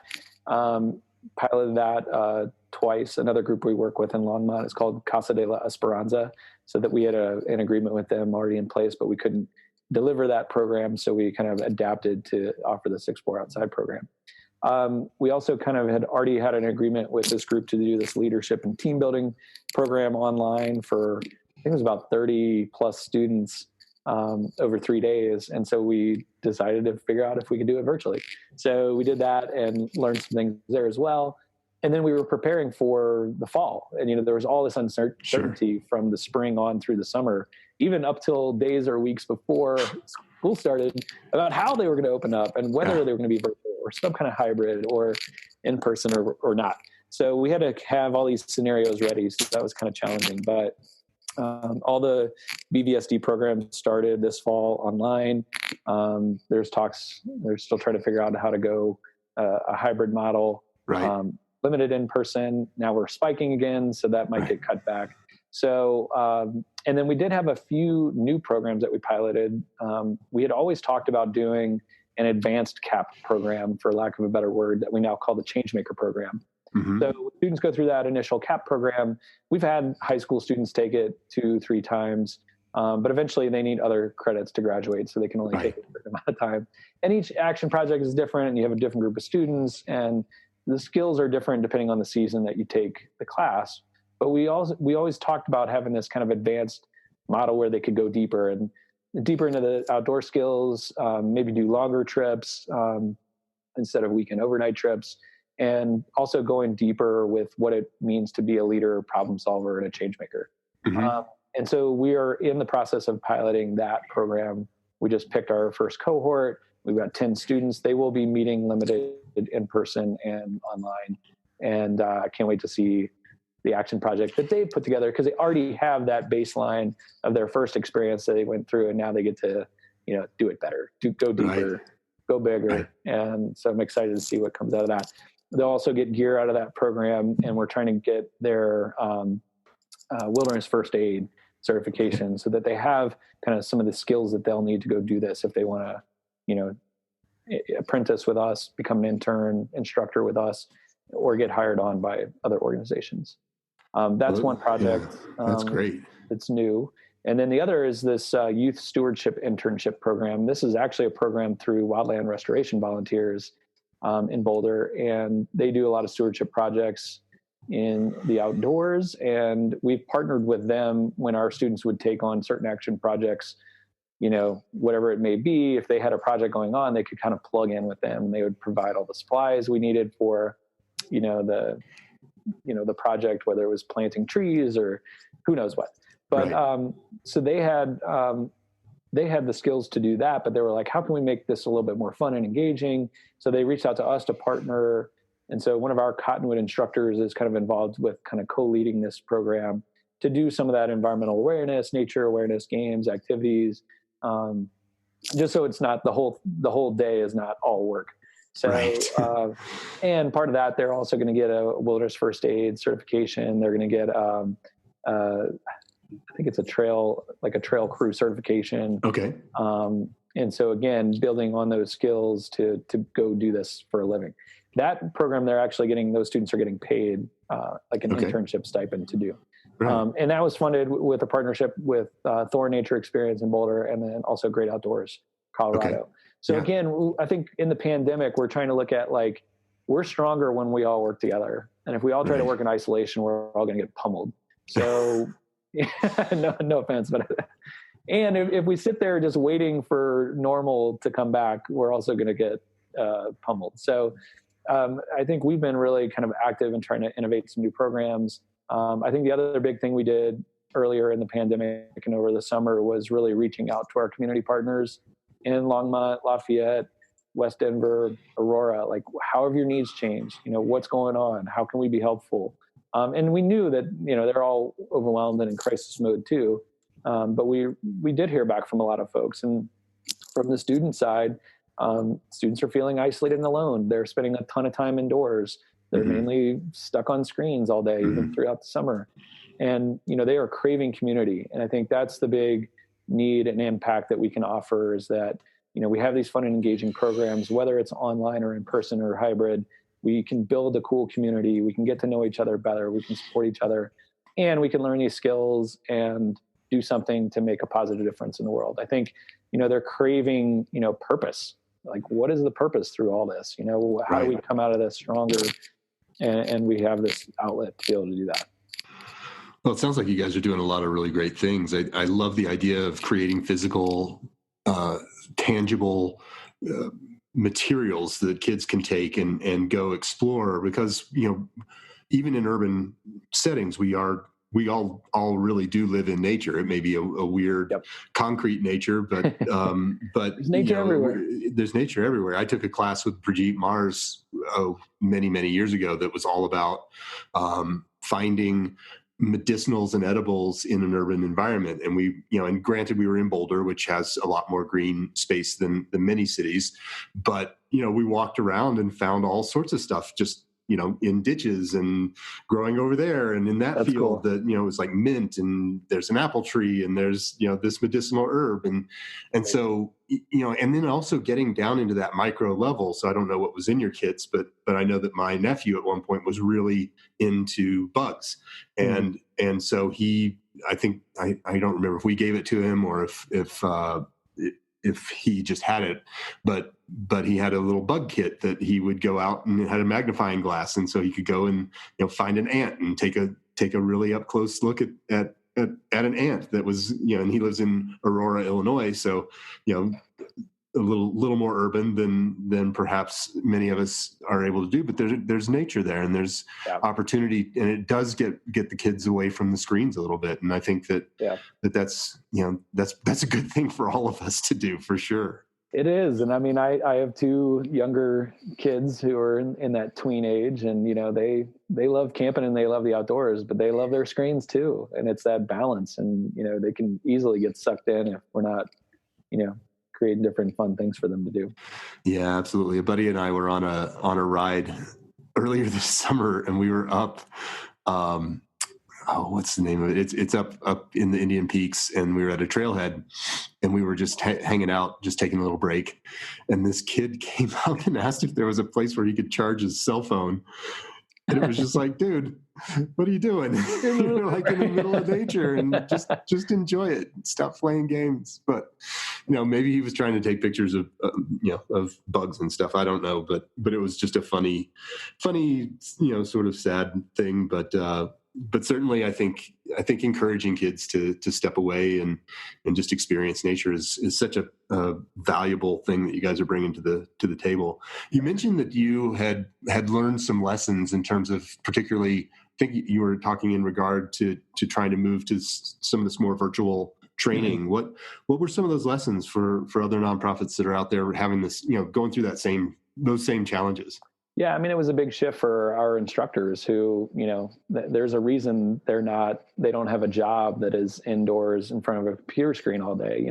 Piloted that twice. Another group we work with in Longmont is called Casa de la Esperanza, so that we had an agreement with them already in place, but we couldn't deliver that program, so we kind of adapted to offer this Explore Outside program. We also kind of had already had an agreement with this group to do this leadership and team building program online for, I think it was about 30 plus students over 3 days. And so we decided to figure out if we could do it virtually. So we did that and learned some things there as well. And then we were preparing for the fall. And, there was all this uncertainty from the spring on through the summer, even up till days or weeks before school started, about how they were going to open up and whether they were going to be virtual or some kind of hybrid or in person or not. So we had to have all these scenarios ready. So that was kind of challenging, but all the BVSD programs started this fall online. There's talks, they're still trying to figure out how to go a hybrid model, limited in person. Now we're spiking again, so that might get cut back. So, and then we did have a few new programs that we piloted. We had always talked about doing an advanced CAP program, for lack of a better word, that we now call the Changemaker program. Mm-hmm. So students go through that initial CAP program. We've had high school students take it 2-3 times, but eventually they need other credits to graduate, so they can only take it a certain amount of time. And each action project is different, and you have a different group of students, and the skills are different depending on the season that you take the class. But we always talked about having this kind of advanced model where they could go deeper into the outdoor skills, maybe do longer trips instead of weekend overnight trips, and also going deeper with what it means to be a leader, problem solver, and a change maker. Mm-hmm. And so we are in the process of piloting that program. We just picked our first cohort. We've got 10 students. They will be meeting limited in person and online. And I can't wait to see the action project that they put together, because they already have that baseline of their first experience that they went through, and now they get to, do it better, go deeper, go bigger. And so I'm excited to see what comes out of that. They'll also get gear out of that program, and we're trying to get their wilderness first aid certification so that they have kind of some of the skills that they'll need to go do this if they want to, apprentice with us, become an intern, instructor with us, or get hired on by other organizations. That's one project. That's great. It's new. And then the other is this youth stewardship internship program. This is actually a program through wildland restoration volunteers in Boulder, and they do a lot of stewardship projects in the outdoors. And we've partnered with them when our students would take on certain action projects, whatever it may be. If they had a project going on, they could kind of plug in with them, and they would provide all the supplies we needed for, the project, whether it was planting trees or who knows what. But so they had the skills to do that, but they were like, how can we make this a little bit more fun and engaging? So they reached out to us to partner. And so one of our Cottonwood instructors is kind of involved with kind of co-leading this program to do some of that environmental awareness, nature awareness, games, activities, just so it's not the whole day is not all work. So, and part of that, they're also going to get a wilderness first aid certification. They're going to get, I think it's a trail crew certification. Okay. And so again, building on those skills to go do this for a living. That program, those students are getting paid like an internship stipend to do. Right. And that was funded with a partnership with Thor Nature Experience in Boulder, and then also Great Outdoors, Colorado. Okay. So again, I think in the pandemic, we're trying to look at we're stronger when we all work together. And if we all try to work in isolation, we're all going to get pummeled. So no offense, but and if we sit there just waiting for normal to come back, we're also going to get pummeled. So I think we've been really kind of active in trying to innovate some new programs. I think the other big thing we did earlier in the pandemic and over the summer was really reaching out to our community partners in Longmont, Lafayette, West Denver, Aurora. How have your needs changed? What's going on? How can we be helpful? And we knew that, they're all overwhelmed and in crisis mode too. But we did hear back from a lot of folks. And from the student side, students are feeling isolated and alone. They're spending a ton of time indoors. They're mainly stuck on screens all day, even throughout the summer. And, they are craving community. And I think that's the big need and impact that we can offer, is that, we have these fun and engaging programs, whether it's online or in person or hybrid. We can build a cool community. We can get to know each other better. We can support each other, and we can learn these skills and do something to make a positive difference in the world. I think, they're craving, purpose. What is the purpose through all this? How do we come out of this stronger? And we have this outlet to be able to do that. Well, it sounds like you guys are doing a lot of really great things. I love the idea of creating physical, tangible materials that kids can take and go explore, because, even in urban settings, we all really do live in nature. It may be a weird concrete nature, but there's nature everywhere. There's nature everywhere. I took a class with Brigitte Mars many, many years ago that was all about finding medicinals and edibles in an urban environment. And we, and granted, we were in Boulder, which has a lot more green space than many cities, but, we walked around and found all sorts of stuff just in ditches and growing over there. And in that That's field cool. that, it was like mint, and there's an apple tree, and there's, this medicinal herb. And so, and then also getting down into that micro level. So I don't know what was in your kits, but I know that my nephew at one point was really into bugs. And so I think, I don't remember if we gave it to him or if he just had it, but he had a little bug kit that he would go out and had a magnifying glass. And so he could go and, find an ant and take a really up close look at an ant that was, and he lives in Aurora, Illinois. So, a little more urban than perhaps many of us are able to do, but there's nature there, and there's opportunity, and it does get the kids away from the screens a little bit. And I think that's a good thing for all of us to do, for sure. It is. And I mean, I have two younger kids who are in that tween age, and, they love camping and they love the outdoors, but they love their screens too. And it's that balance, and, they can easily get sucked in if we're not, create different fun things for them to do. Yeah, absolutely. A buddy and I were on a ride earlier this summer, and we were up, what's the name of it? It's up in the Indian Peaks, and we were at a trailhead, and we were just hanging out, just taking a little break. And this kid came up and asked if there was a place where he could charge his cell phone. And it was just like, dude, what are you doing? You're like in the middle of nature, and just enjoy it. Stop playing games. But, maybe he was trying to take pictures of bugs and stuff. I don't know, but it was just a funny, sort of sad thing. But certainly I think encouraging kids to step away and just experience nature is such a valuable thing that you guys are bringing to the table. You mentioned that you had learned some lessons in terms of, particularly, I think you were talking in regard to trying to move to some of this more virtual training. Mm-hmm. What were some of those lessons for other nonprofits that are out there having this, going through those same challenges? Yeah, I mean, it was a big shift for our instructors who, there's a reason they don't have a job that is indoors in front of a computer screen all day.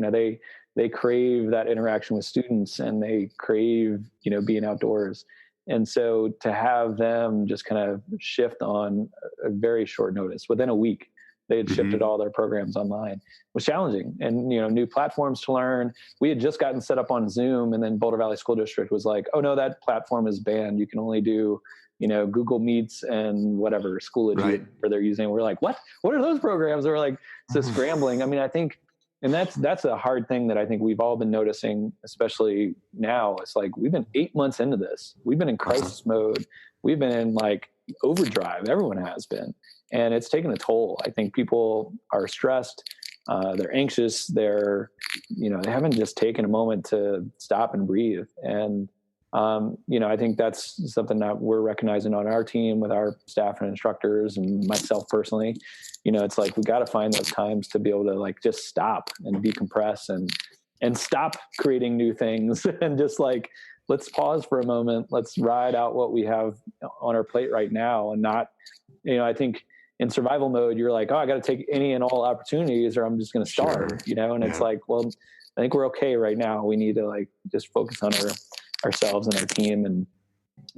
They crave that interaction with students, and they crave, being outdoors. And so to have them just kind of shift on a very short notice, within a week, they had shifted all their programs online, was challenging, and, new platforms to learn. We had just gotten set up on Zoom, and then Boulder Valley School District was like, oh no, that platform is banned. You can only do, Google Meets and whatever Schoology where they're using. We're like, what are those programs? They were like, so scrambling. I mean, I think, and that's a hard thing that I think we've all been noticing, especially now. It's like, we've been 8 months into this. We've been in crisis mode. We've been in like overdrive. Everyone has been. And it's taken a toll. I think people are stressed. They're anxious. They haven't just taken a moment to stop and breathe. And, I think that's something that we're recognizing on our team with our staff and instructors, and myself personally. It's like, we got to find those times to be able to like just stop and decompress and stop creating new things and just like, let's pause for a moment. Let's ride out what we have on our plate right now, and not, I think, in survival mode, you're like, oh, I got to take any and all opportunities, or I'm just going to starve, and it's like, well, I think we're okay right now. We need to like just focus on ourselves and our team and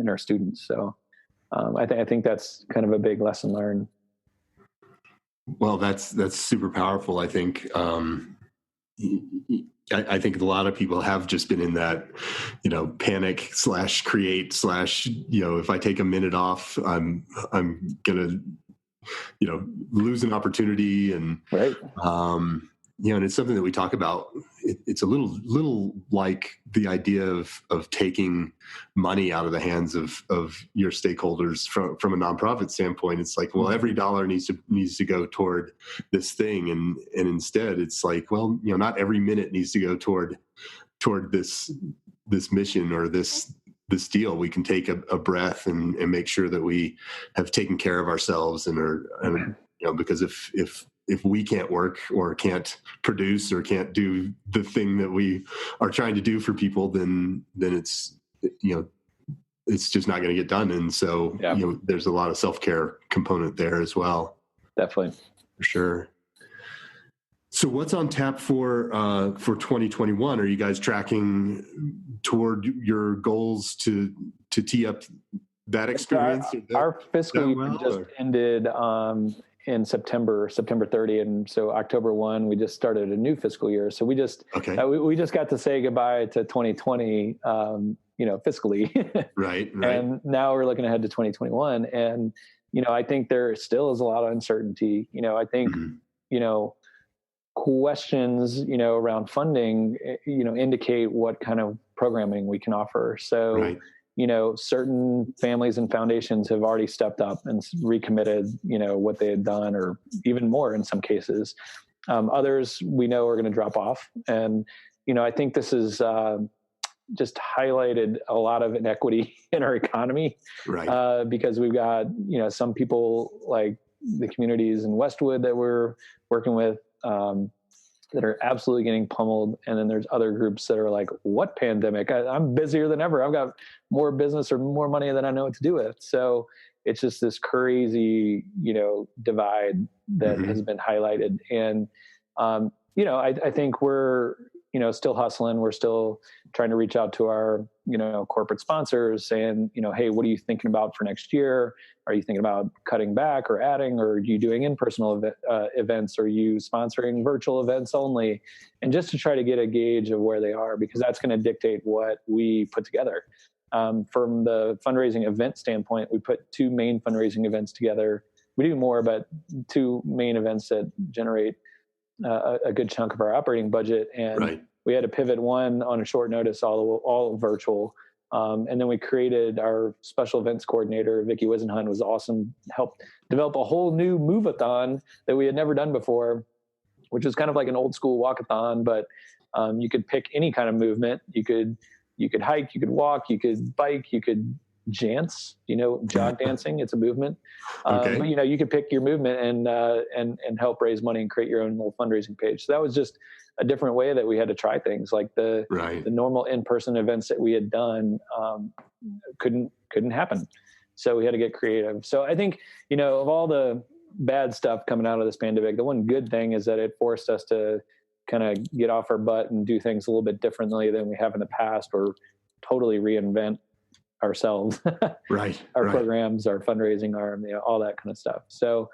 our students. So I think that's kind of a big lesson learned. Well, that's super powerful. I think, I think a lot of people have just been in that, panic / create / if I take a minute off, I'm going to, lose an opportunity. And, and it's something that we talk about. It's a little like the idea of taking money out of the hands of your stakeholders from a nonprofit standpoint. It's like, well, every dollar needs to go toward this thing. And instead it's like, well, not every minute needs to go toward this mission or this deal. We can take a breath and make sure that we have taken care of ourselves and because if we can't work or can't produce or can't do the thing that we are trying to do for people, then it's, it's just not going to get done. And so, there's a lot of self-care component there as well. Definitely. For sure. So what's on tap for 2021? Are you guys tracking toward your goals to tee up that experience? Our fiscal year well, just ended in September 30. And so October 1, we just started a new fiscal year. So we just, we just got to say goodbye to 2020, fiscally. Right. And now we're looking ahead to 2021. And, I think there still is a lot of uncertainty. I think, questions, around funding, indicate what kind of programming we can offer. So, certain families and foundations have already stepped up and recommitted, what they had done, or even more in some cases. Others we know are going to drop off. And, I think this is just highlighted a lot of inequity in our economy, because we've got, some people like the communities in Westwood that we're working with, that are absolutely getting pummeled. And then there's other groups that are like, what pandemic? I'm busier than ever. I've got more business or more money than I know what to do with. So it's just this crazy, divide that has been highlighted. And, I think we're, still hustling. We're still trying to reach out to our, corporate sponsors saying, hey, what are you thinking about for next year? Are you thinking about cutting back or adding, or are you doing in-person events? Are you sponsoring virtual events only? And just to try to get a gauge of where they are, because that's going to dictate what we put together. From the fundraising event standpoint, we put two main fundraising events together. We do more, but two main events that generate a good chunk of our operating budget. And we had to pivot one on a short notice, all virtual. And then we created our special events coordinator, Vicki Wisenhunt, was awesome, helped develop a whole new move-a-thon that we had never done before, which was kind of like an old school walk-a-thon, but you could pick any kind of movement. You could hike, you could walk, you could bike, you could jance, jog dancing. It's a movement. But you could pick your movement and help raise money and create your own little fundraising page. So that was just a different way that we had to try things. Like the normal in-person events that we had done couldn't happen. So we had to get creative. So I think, of all the bad stuff coming out of this pandemic, the one good thing is that it forced us to kind of get off our butt and do things a little bit differently than we have in the past, or totally reinvent ourselves, our programs, our fundraising arm, all that kind of stuff. So,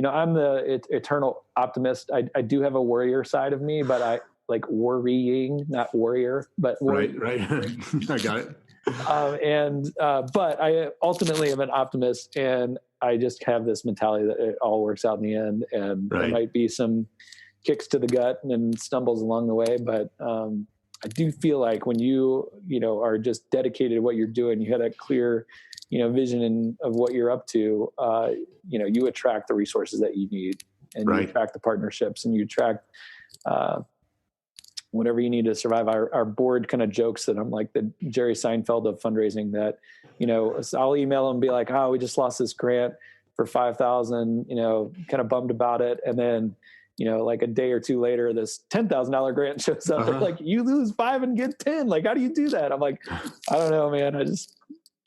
I'm the eternal optimist. I do have a worrier side of me, but I like worrying, not warrior, but right. I got it. But I ultimately am an optimist, and I just have this mentality that it all works out in the end, and there might be some kicks to the gut and stumbles along the way, but I do feel like when you are just dedicated to what you're doing, you have that clear, vision of what you're up to, you attract the resources that you need, and you attract the partnerships, and you attract whatever you need to survive. Our board kind of jokes that I'm like the Jerry Seinfeld of fundraising, that, I'll email them and be like, oh, we just lost this grant for $5,000, kind of bummed about it. And then, like a day or two later, this $10,000 grant shows up. They're like, you lose 5 and get 10. Like, how do you do that? I'm like, I don't know, man. I just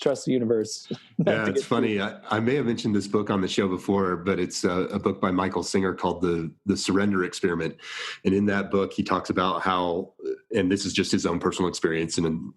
trust the universe. Yeah, it's funny. I may have mentioned this book on the show before, but it's a book by Michael Singer called The Surrender Experiment. And in that book, he talks about how, and this is just his own personal experience, and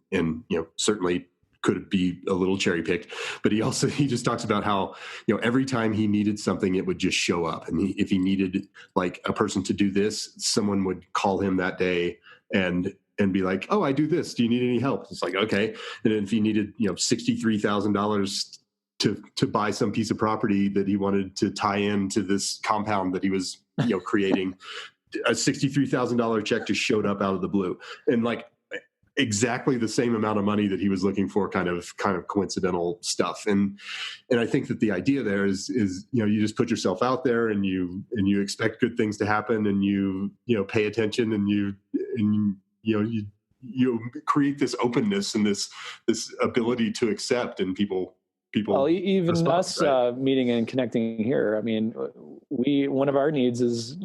certainly could be a little cherry picked, but he just talks about how, every time he needed something, it would just show up. And if he needed like a person to do this, someone would call him that day and be like, oh, I do this. Do you need any help? It's like, okay. And then if he needed, $63,000 to buy some piece of property that he wanted to tie into this compound that he was, creating, a $63,000 check just showed up out of the blue. And like, exactly the same amount of money that he was looking for, kind of coincidental stuff. And I think that the idea there is, you just put yourself out there, and you expect good things to happen, and you pay attention, and you create this openness and this ability to accept, and people well, even respond, us meeting and connecting here. I mean, one of our needs is,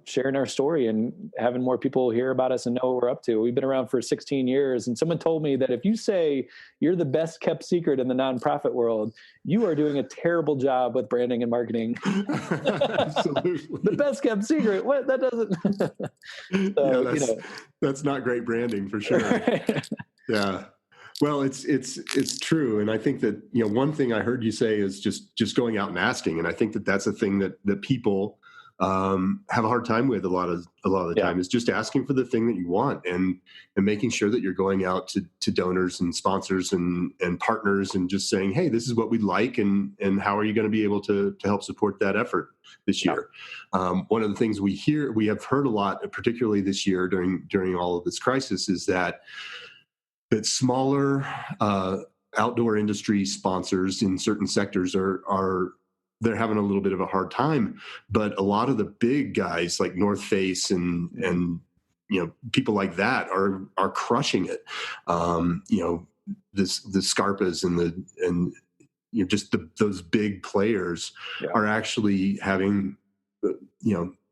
sharing our story and having more people hear about us and know what we're up to. We've been around for 16 years, and someone told me that if you say you're the best kept secret in the nonprofit world, you are doing a terrible job with branding and marketing. Absolutely. The best kept secret. What? That doesn't. So, that's not great branding for sure. Yeah. Well, it's true, and I think that one thing I heard you say is just going out and asking, and I think that that's a thing that people have a hard time with a lot of the time, is just asking for the thing that you want, and making sure that you're going out to donors and sponsors and partners and just saying, hey, this is what we'd like, and how are you going to be able to help support that effort this year? One of the things we have heard a lot, particularly this year during all of this crisis, is that smaller outdoor industry sponsors in certain sectors they're having a little bit of a hard time, but a lot of the big guys like North Face and people like that are crushing it. The Scarpas and just those big players are actually having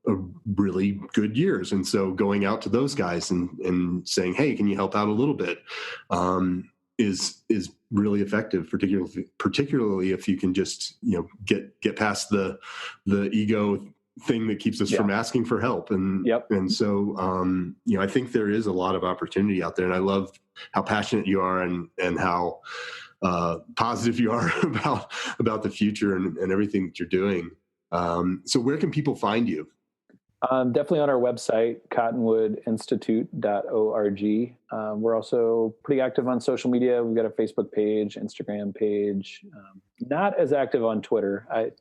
a really good years. And so going out to those guys and saying, hey, can you help out a little bit, is really effective, particularly if you can just, get past the ego thing that keeps us from asking for help. And so, I think there is a lot of opportunity out there, and I love how passionate you are and how positive you are about the future and everything that you're doing. So where can people find you? Definitely on our website, cottonwoodinstitute.org. We're also pretty active on social media. We've got a Facebook page, Instagram page. Not as active on Twitter. I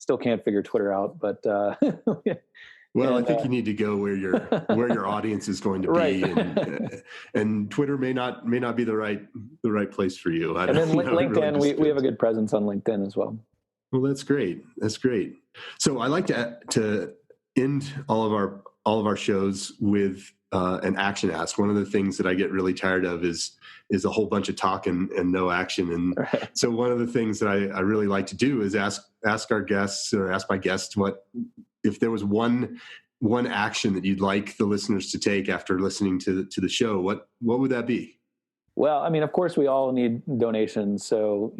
still can't figure Twitter out, but well, I think you need to go where your audience is going to be, and Twitter may not be the right place for you. And then LinkedIn, really we have a good presence on LinkedIn as well. Well, that's great. So I like to end all of our shows with an action ask. One of the things that I get really tired of is a whole bunch of talk and no action. And so one of the things that I really like to do is ask our guests, or ask my guests, what if there was one action that you'd like the listeners to take after listening to the show, what would that be? Well, I mean, of course we all need donations. So,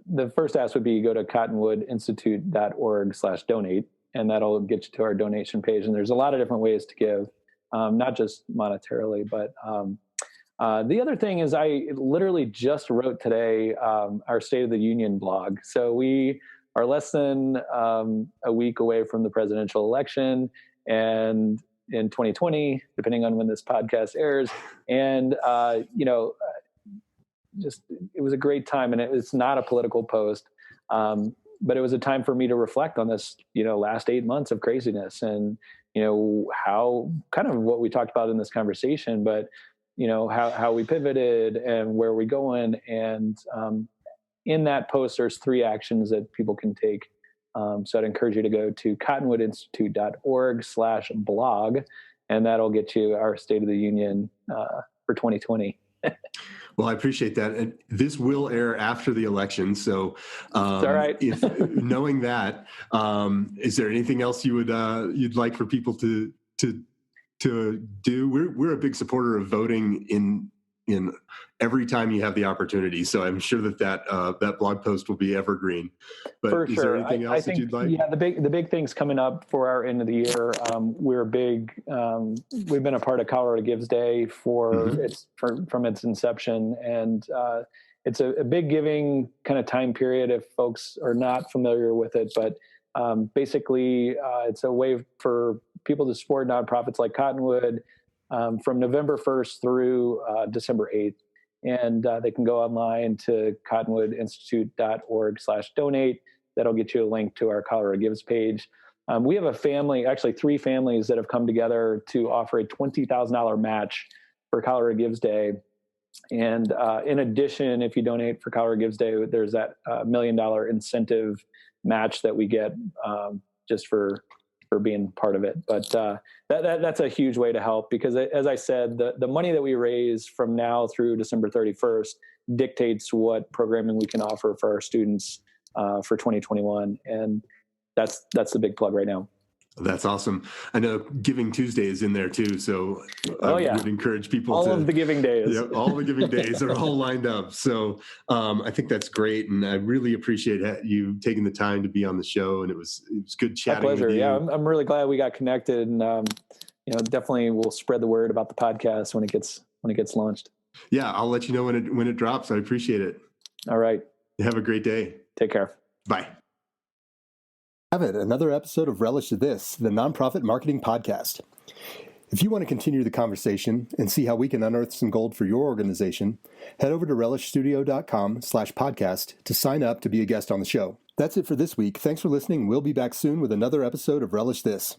the first ask would be go to cottonwoodinstitute.org/donate. And that'll get you to our donation page. And there's a lot of different ways to give, not just monetarily, but the other thing is I literally just wrote today our State of the Union blog. So we are less than a week away from the presidential election, and in 2020, depending on when this podcast airs. And, just it was a great time, and it's not a political post. But it was a time for me to reflect on this, last 8 months of craziness, and, how kind of what we talked about in this conversation, but, how we pivoted and where we're going. And in that post, there's 3 actions that people can take. So I'd encourage you to go to cottonwoodinstitute.org/blog, and that'll get you our State of the Union for 2020. Well, I appreciate that. And this will air after the election. So all right. if knowing that, is there anything else you'd like for people to do? We're a big supporter of voting in every time you have the opportunity. So I'm sure that blog post will be evergreen. But for is sure. there anything else that you'd like? Yeah, the big things coming up for our end of the year. We're big. We've been a part of Colorado Gives Day from its inception, and it's a big giving kind of time period if folks are not familiar with it. But basically, it's a way for people to support nonprofits like Cottonwood from November 1st through December 8th. And they can go online to cottonwoodinstitute.org/donate. That'll get you a link to our Colorado Gives page. We have a family, actually 3 families that have come together to offer a $20,000 match for Colorado Gives Day. And in addition, if you donate for Colorado Gives Day, there's that $1 million incentive match that we get just for being part of it. But that's a huge way to help, because as I said, the money that we raise from now through December 31st dictates what programming we can offer for our students for 2021. And that's the big plug right now. That's awesome. I know Giving Tuesday is in there too, so I would encourage people all of the giving days. Yeah, all the giving days are all lined up. So I think that's great, and I really appreciate you taking the time to be on the show. And it was good chatting. My pleasure. With you. Yeah, I'm really glad we got connected, and definitely we'll spread the word about the podcast when it gets launched. Yeah, I'll let you know when it drops. I appreciate it. All right. Have a great day. Take care. Bye. Have it, another episode of Relish This, the nonprofit marketing podcast. If you want to continue the conversation and see how we can unearth some gold for your organization, head over to relishstudio.com/podcast to sign up to be a guest on the show. That's it for this week. Thanks for listening. We'll be back soon with another episode of Relish This.